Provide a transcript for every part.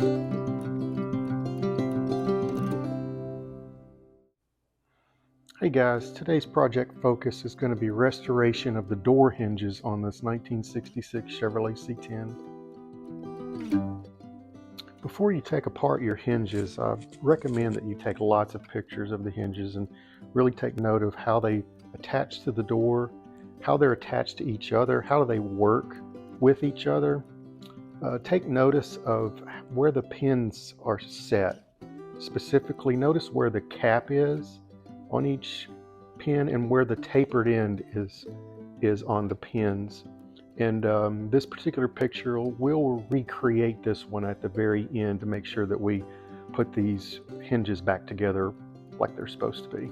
Hey guys, today's project focus is going to be restoration of the door hinges on this 1966 Chevrolet C10. Before you take apart your hinges, I recommend that you take lots of pictures of the hinges and really take note of how they attach to the door, how they're attached to each other, how do they work with each other. Take notice of where the pins are set. Specifically, notice where the cap is on each pin and where the tapered end is on the pins. And this particular picture, we'll recreate this one at the very end to make sure that we put these hinges back together like they're supposed to be.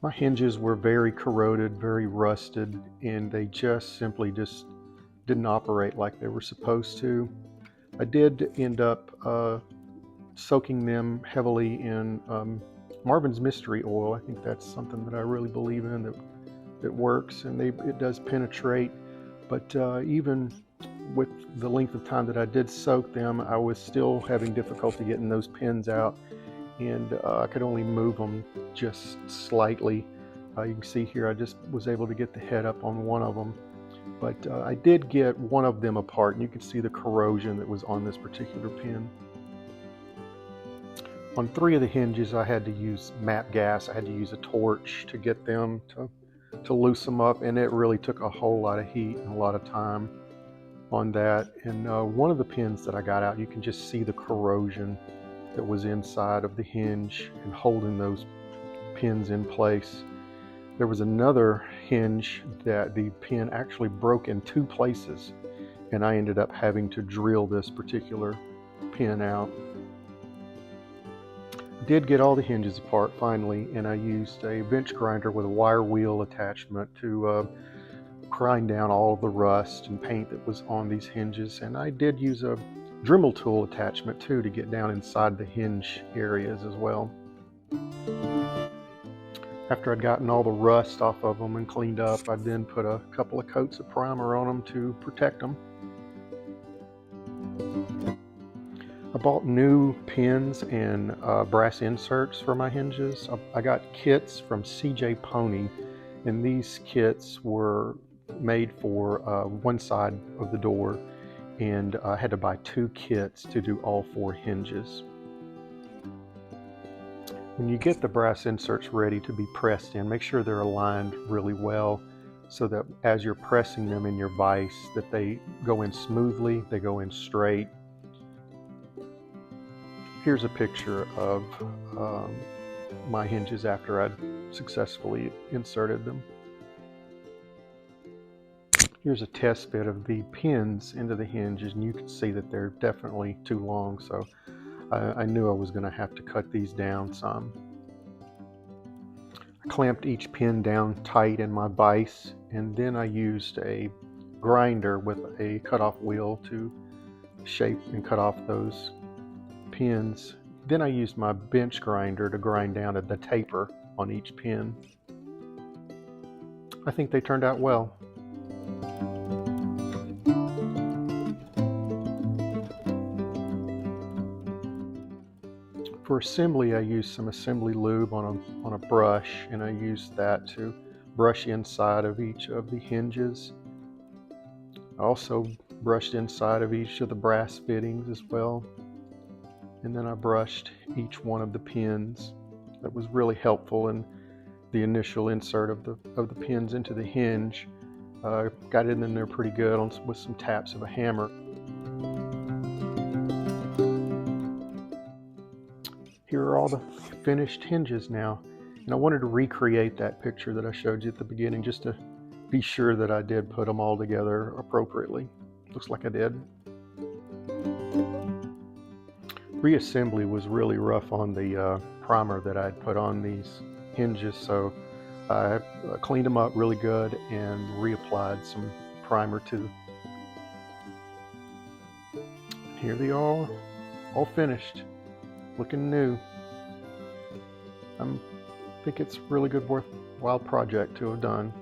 My hinges were very corroded, very rusted, and they simply didn't operate like they were supposed to. I did end up soaking them heavily in Marvin's Mystery Oil. I think that's something that I really believe in, that works, and it does penetrate. But even with the length of time that I did soak them, I was still having difficulty getting those pins out, and I could only move them just slightly. You can see here I just was able to get the head up on one of them, but I did get one of them apart, and you can see the corrosion that was on this particular pin. On 3 of the hinges I had to use MAP gas. I had to use a torch to get them to loose them up, and it really took a whole lot of heat and a lot of time on that. And one of the pins that I got out, you can just see the corrosion that was inside of the hinge and holding those pins in place. There was another hinge that the pin actually broke in 2 places, and I ended up having to drill this particular pin out. Did get all the hinges apart finally, and I used a bench grinder with a wire wheel attachment to grind down all of the rust and paint that was on these hinges. And I did use a Dremel tool attachment too to get down inside the hinge areas as well. After I'd gotten all the rust off of them and cleaned up, I then put a couple of coats of primer on them to protect them. I bought new pins and brass inserts for my hinges. I got kits from CJ Pony, and these kits were made for one side of the door, and I had to buy 2 kits to do all 4 hinges. When you get the brass inserts ready to be pressed in, make sure they're aligned really well so that as you're pressing them in your vise that they go in smoothly, they go in straight. Here's a picture of my hinges after I'd successfully inserted them. Here's a test fit of the pins into the hinges, and you can see that they're definitely too long, so I knew I was going to have to cut these down some. I clamped each pin down tight in my vise, and then I used a grinder with a cutoff wheel to shape and cut off those pins. Then I used my bench grinder to grind down the taper on each pin. I think they turned out well. For assembly, I used some assembly lube on a brush, and I used that to brush inside of each of the hinges. I also brushed inside of each of the brass fittings as well. And then I brushed each one of the pins. That was really helpful in the initial insert of the pins into the hinge. Got it in there pretty good with some taps of a hammer. Here are all the finished hinges now. And I wanted to recreate that picture that I showed you at the beginning just to be sure that I did put them all together appropriately. Looks like I did. Reassembly was really rough on the primer that I'd put on these hinges, so I cleaned them up really good and reapplied some primer to them. Here they are, all finished, looking new. I think it's a really good worthwhile project to have done.